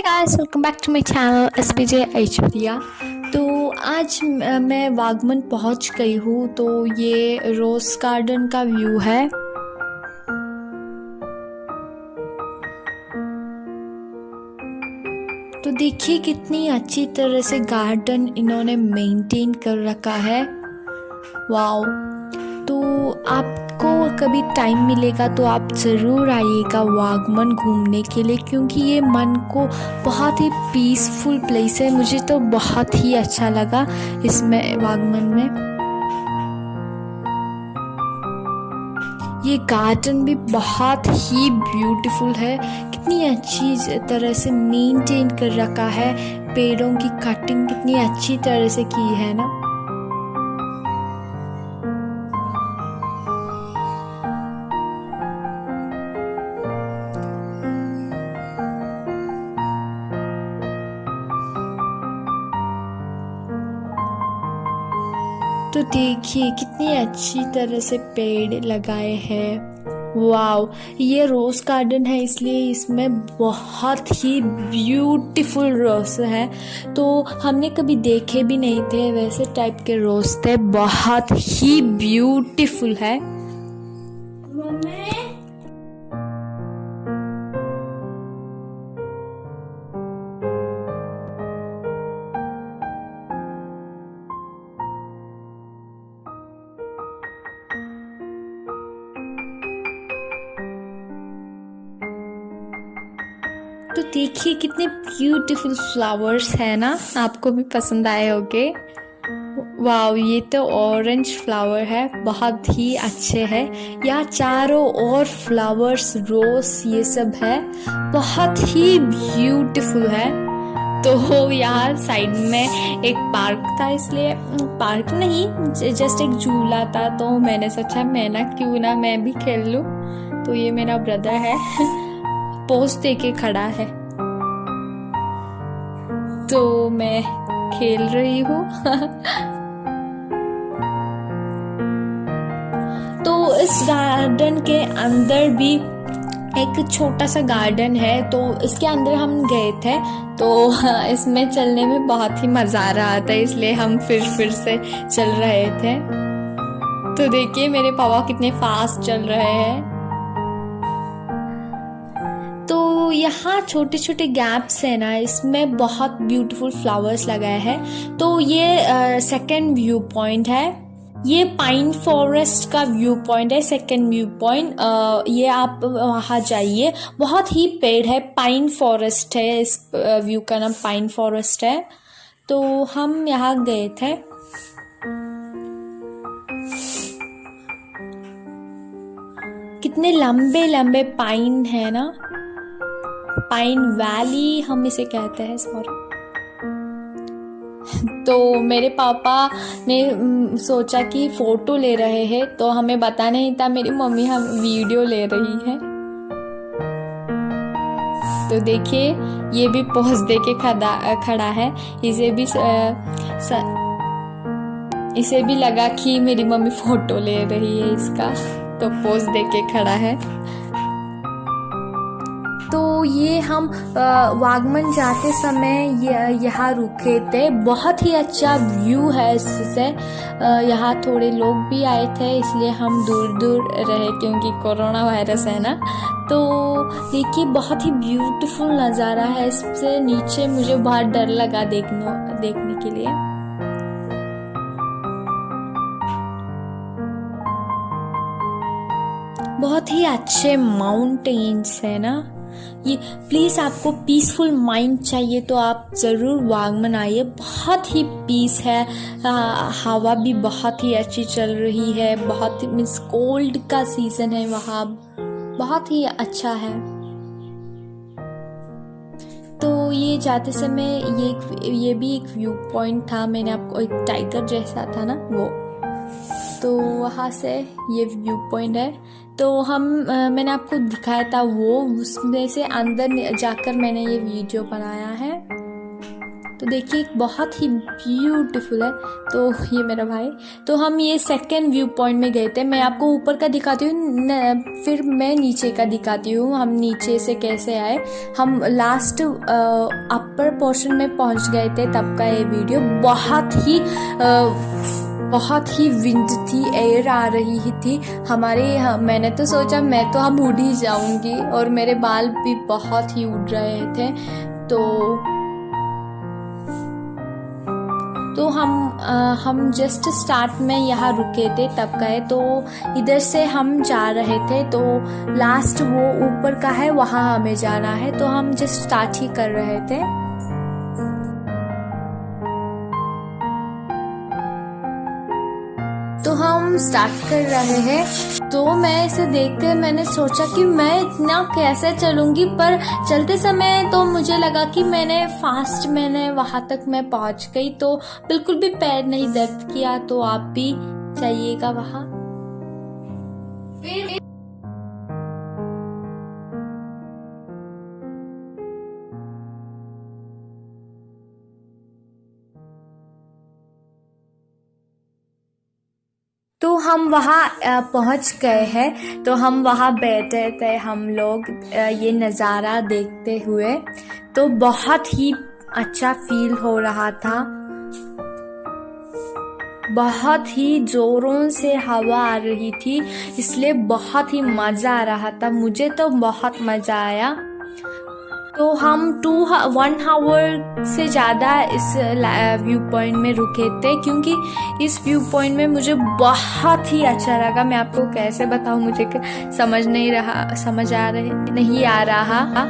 Guys, welcome back to my channel SPJ Aishwarya. तो आज मैं वागमन पहुंच गई हूँ। तो ये रोज़ गार्डन का व्यू है। तो देखिए कितनी अच्छी तरह से गार्डन इन्होंने मेंटेन कर रखा है। वाओ। तो आपको कभी टाइम मिलेगा तो आप ज़रूर आइएगा वागमन घूमने के लिए, क्योंकि ये मन को बहुत ही पीसफुल प्लेस है। मुझे तो बहुत ही अच्छा लगा इसमें वागमन में। ये गार्डन भी बहुत ही ब्यूटीफुल है। कितनी अच्छी तरह से मेंटेन कर रखा है। पेड़ों की कटिंग कितनी अच्छी तरह से की है ना। तो देखिए कितनी अच्छी तरह से पेड़ लगाए हैं। वाव, ये रोज़ गार्डन है इसलिए इसमें बहुत ही ब्यूटीफुल रोज़ है। तो हमने कभी देखे भी नहीं थे वैसे टाइप के रोज़ थे, बहुत ही ब्यूटीफुल है। तो देखिए कितने ब्यूटीफुल फ्लावर्स है ना, आपको भी पसंद आए होंगे। वाव, ये तो ऑरेंज फ्लावर है, बहुत ही अच्छे हैं। यहाँ चारों ओर फ्लावर्स, रोज, ये सब है, बहुत ही ब्यूटीफुल है। तो यहाँ साइड में एक पार्क था, इसलिए पार्क नहीं जस्ट एक झूला था। तो मैंने सोचा क्यों ना मैं भी खेल लूँ। तो ये मेरा ब्रदर है पोज दे के खड़ा है, तो मैं खेल रही हूँ। तो इस गार्डन के अंदर भी एक छोटा सा गार्डन है, तो इसके अंदर हम गए थे। तो इसमें चलने में बहुत ही मजा आ रहा था, इसलिए हम फिर से चल रहे थे। तो देखिए मेरे पापा कितने फास्ट चल रहे हैं। तो यहाँ छोटे छोटे गैप्स है ना, इसमें बहुत ब्यूटीफुल फ्लावर्स लगाए हैं। तो ये सेकंड व्यू पॉइंट है। ये पाइन फॉरेस्ट का व्यू पॉइंट है, सेकंड व्यू पॉइंट। ये आप वहाँ जाइए, बहुत ही पेड़ है, पाइन फॉरेस्ट है। इस व्यू का नाम पाइन फॉरेस्ट है। तो हम यहाँ गए थे। कितने लंबे लंबे पाइन है ना, पाइन वैली हम इसे कहते हैं, सॉरी। तो मेरे पापा ने सोचा कि फोटो ले रहे हैं, तो हमें पता नहीं था मेरी मम्मी हम वीडियो ले रही है। तो देखिए ये भी पोज दे के खड़ा है। इसे भी लगा कि मेरी मम्मी फोटो ले रही है इसका, तो पोज दे के खड़ा है। तो ये हम वागमन जाते समय यहाँ रुके थे। बहुत ही अच्छा व्यू है इससे। यहाँ थोड़े लोग भी आए थे, इसलिए हम दूर दूर रहे क्योंकि कोरोना वायरस है ना। तो देखिए बहुत ही ब्यूटीफुल नज़ारा है। इससे नीचे मुझे बहुत डर लगा देखने के लिए। बहुत ही अच्छे माउंटेन्स है ना ये। प्लीज़ आपको पीसफुल माइंड चाहिए तो आप ज़रूर वागमन आइए, बहुत ही पीस है। हवा भी बहुत ही अच्छी चल रही है, बहुत ही मीन्स कोल्ड का सीज़न है वहाँ, बहुत ही अच्छा है। तो ये जाते समय ये भी एक व्यू पॉइंट था। मैंने आपको एक टाइगर जैसा था ना वो, तो वहाँ से ये व्यू पॉइंट है। तो मैंने आपको दिखाया था वो, उसमें से अंदर जाकर मैंने ये वीडियो बनाया है। तो तो देखिए बहुत ही ब्यूटीफुल है। तो ये मेरा भाई, तो हम ये सेकंड व्यू पॉइंट में गए थे। मैं आपको ऊपर का दिखाती हूँ, फिर मैं नीचे का दिखाती हूँ हम नीचे से कैसे आए। हम लास्ट अपर पोर्शन में पहुँच गए थे तब का ये वीडियो। बहुत ही विंड थी, एयर आ रही ही थी हमारे। मैंने तो सोचा मैं तो हम उड़ ही जाऊंगी, और मेरे बाल भी बहुत ही उड़ रहे थे। तो हम जस्ट स्टार्ट में यहाँ रुके थे तब गए। तो इधर से हम जा रहे थे, तो लास्ट वो ऊपर का है वहाँ हमें जाना है। तो हम जस्ट स्टार्ट ही कर रहे थे। तो हम स्टार्ट कर रहे हैं। तो मैं इसे देखकर मैंने सोचा कि मैं इतना कैसे चलूंगी, पर चलते समय तो मुझे लगा कि मैंने वहां तक मैं पहुंच गई। तो बिल्कुल भी पैर नहीं दर्द किया। तो आप भी जाइएगा वहां। तो हम वहाँ पहुँच गए हैं। तो हम वहाँ बैठे थे हम लोग ये नज़ारा देखते हुए। तो बहुत ही अच्छा फील हो रहा था। बहुत ही जोरों से हवा आ रही थी, इसलिए बहुत ही मज़ा आ रहा था। मुझे तो बहुत मज़ा आया। तो हम 1 आवर से ज़्यादा इस व्यू पॉइंट में रुके थे, क्योंकि इस व्यू पॉइंट में मुझे बहुत ही अच्छा लगा। मैं आपको कैसे बताऊँ, मुझे समझ नहीं आ रहा।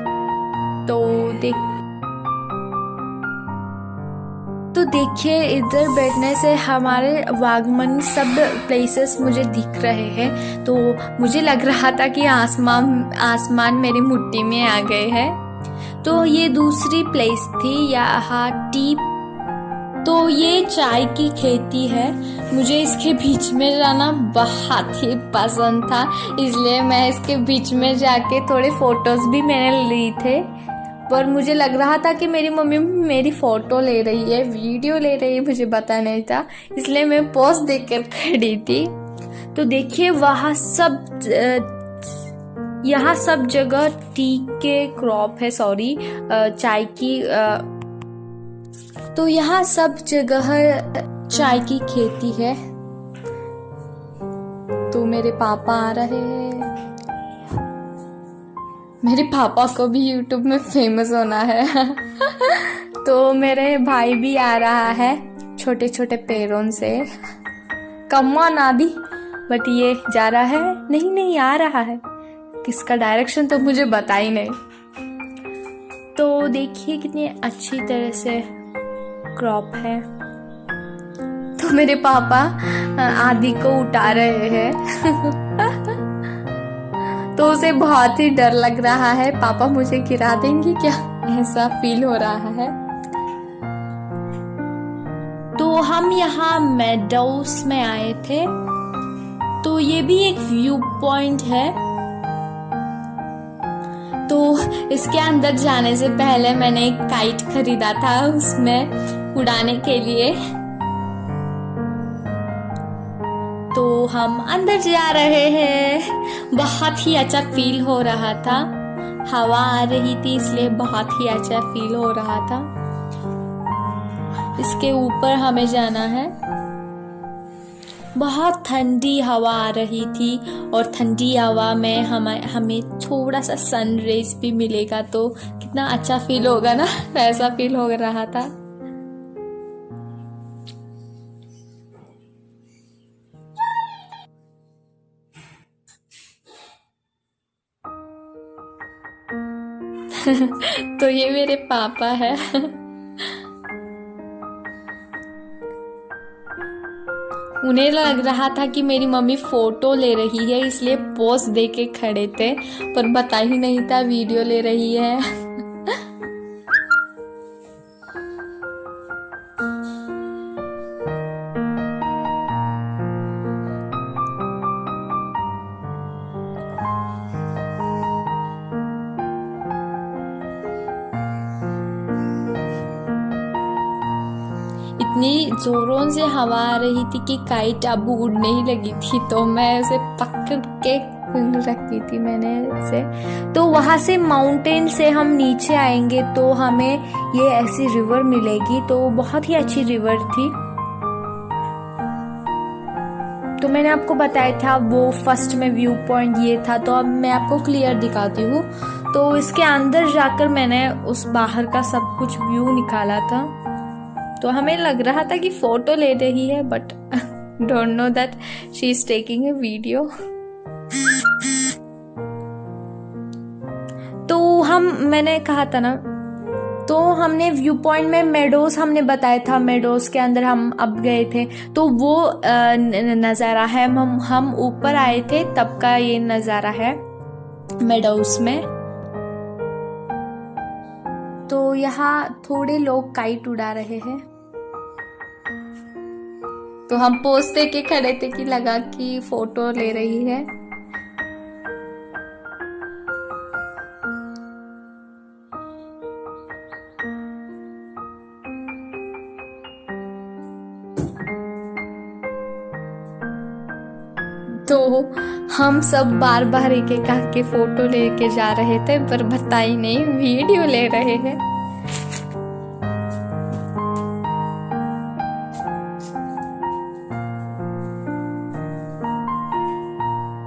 तो देखिए इधर बैठने से हमारे वागमन सब प्लेसेस मुझे दिख रहे हैं। तो मुझे लग रहा था कि आसमान मेरी मुट्ठी में आ गए हैं। तो ये दूसरी प्लेस थी यहाँ टी। तो ये चाय की खेती है। मुझे इसके बीच में जाना बहुत ही पसंद था, इसलिए मैं इसके बीच में जाके थोड़े फोटोज भी मैंने ली थे। पर मुझे लग रहा था कि मेरी मम्मी मेरी फ़ोटो ले रही है, वीडियो ले रही है, मुझे पता नहीं था, इसलिए मैं पोज देकर खड़ी थी। तो देखिए यहाँ सब जगह टी के क्रॉप है, चाय की। तो यहाँ सब जगह चाय की खेती है। तो मेरे पापा आ रहे हैं। मेरे पापा को भी YouTube में फेमस होना है। तो मेरे भाई भी आ रहा है छोटे छोटे पैरों से। कम्मा नादी, बट ये जा रहा है, नहीं आ रहा है। किसका डायरेक्शन तो मुझे बता ही नहीं। तो देखिए कितनी अच्छी तरह से क्रॉप है। तो मेरे पापा आदि को उठा रहे हैं। तो उसे बहुत ही डर लग रहा है, पापा मुझे गिरा देंगे क्या, ऐसा फील हो रहा है। तो हम यहाँ मेडोस में आए थे। तो ये भी एक व्यू पॉइंट है। तो इसके अंदर जाने से पहले मैंने एक काइट खरीदा था उसमें उड़ाने के लिए। तो हम अंदर जा रहे हैं। बहुत ही अच्छा फील हो रहा था, हवा आ रही थी, इसलिए बहुत ही अच्छा फील हो रहा था। इसके ऊपर हमें जाना है। बहुत ठंडी हवा आ रही थी, और ठंडी हवा में हमें थोड़ा सा सन रेज भी मिलेगा तो कितना अच्छा फील होगा ना, वैसा फील हो रहा था। तो ये मेरे पापा है। उन्हें लग रहा था कि मेरी मम्मी फोटो ले रही है, इसलिए पोज दे के खड़े थे, पर पता ही नहीं था वीडियो ले रही है। इतनी जोरों से हवा आ रही थी कि काइट अब उड़ने ही लगी थी, तो मैं उसे पकड़ के रखी थी मैंने इसे। तो वहां से माउंटेन से हम नीचे आएंगे तो हमें ये ऐसी रिवर मिलेगी, तो बहुत ही अच्छी रिवर थी। तो मैंने आपको बताया था वो फर्स्ट में व्यू पॉइंट ये था, तो अब मैं आपको क्लियर दिखाती हूँ। तो इसके अंदर जाकर मैंने उस बाहर का सब कुछ व्यू निकाला था, तो हमें लग रहा था कि फोटो ले रही है, but don't know that she is taking a video. तो मैंने कहा था ना, तो हमने व्यू पॉइंट में मेडोज हमने बताया था, मेडोज के अंदर हम अब गए थे, तो वो नज़ारा है। हम ऊपर आए थे तब का ये नज़ारा है मेडोज में। तो यहाँ थोड़े लोग काइट उड़ा रहे हैं, तो हम पोज दे के खड़े थे कि लगा कि फोटो ले रही है। तो हम सब बार बार एक एक करके फोटो लेके जा रहे थे, पर बताई नहीं वीडियो ले रहे हैं।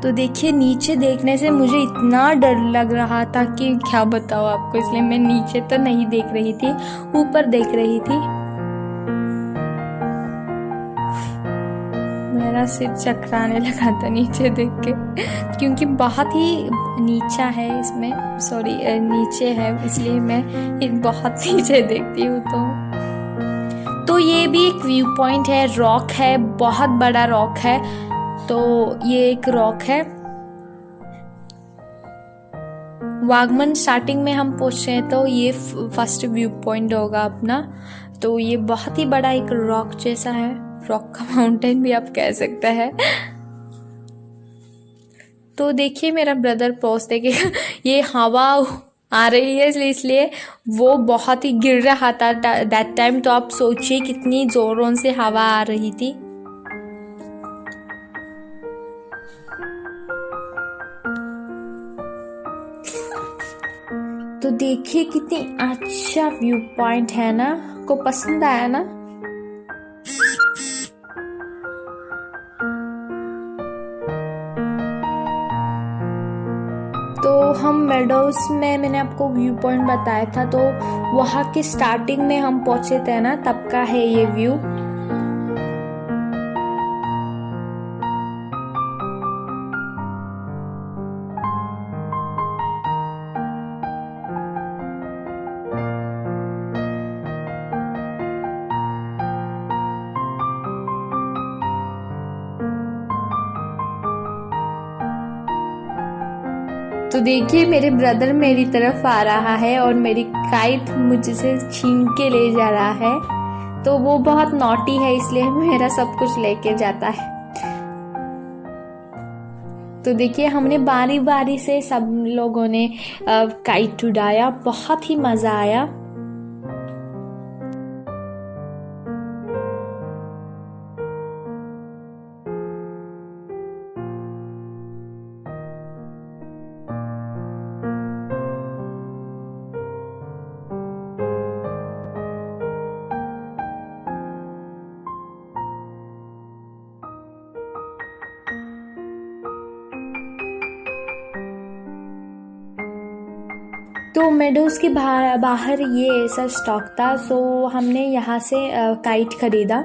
तो देखिए, नीचे देखने से मुझे इतना डर लग रहा था कि क्या बताओ आपको, इसलिए मैं नीचे तो नहीं देख रही थी, ऊपर देख रही थी। मेरा सिर चकराने लगा था नीचे देख के, क्योंकि बहुत ही नीचा है इसमें, सॉरी नीचे है, इसलिए मैं बहुत नीचे देखती हूँ। तो ये भी एक व्यू पॉइंट है, रॉक है, बहुत बड़ा रॉक है। तो ये एक रॉक है। वागमन स्टार्टिंग में हम पहुंचे हैं, तो ये फर्स्ट व्यू पॉइंट होगा अपना। तो ये बहुत ही बड़ा एक रॉक जैसा है, रॉक का माउंटेन भी आप कह सकते हैं। तो देखिए मेरा ब्रदर पोज देके ये हवा आ रही है, इसलिए वो बहुत ही गिर रहा था दैट टाइम। तो आप सोचिए कितनी जोरों से हवा आ रही थी। तो देखिए कितनी अच्छा व्यू पॉइंट है ना, को पसंद आया ना। तो हम मेडोज में मैंने आपको व्यू पॉइंट बताया था, तो वहाँ की स्टार्टिंग में हम पहुंचे थे ना, तब का है ये व्यू। तो देखिए मेरे ब्रदर मेरी तरफ आ रहा है और मेरी काइट मुझसे छीन के ले जा रहा है। तो वो बहुत नॉटी है, इसलिए मेरा सब कुछ लेके जाता है। तो देखिए हमने बारी बारी से सब लोगों ने काइट उड़ाया, बहुत ही मजा आया। तो मेडोज के बाहर ये ऐसा स्टॉक था, सो हमने यहाँ से काइट खरीदा।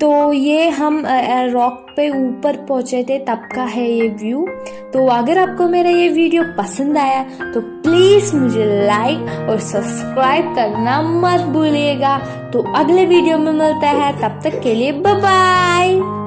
तो ये हम रॉक पे ऊपर पहुँचे थे, तब का है ये व्यू। तो अगर आपको मेरा ये वीडियो पसंद आया तो प्लीज़ मुझे लाइक और सब्सक्राइब करना मत भूलिएगा। तो अगले वीडियो में मिलता है, तब तक के लिए बाय बाय।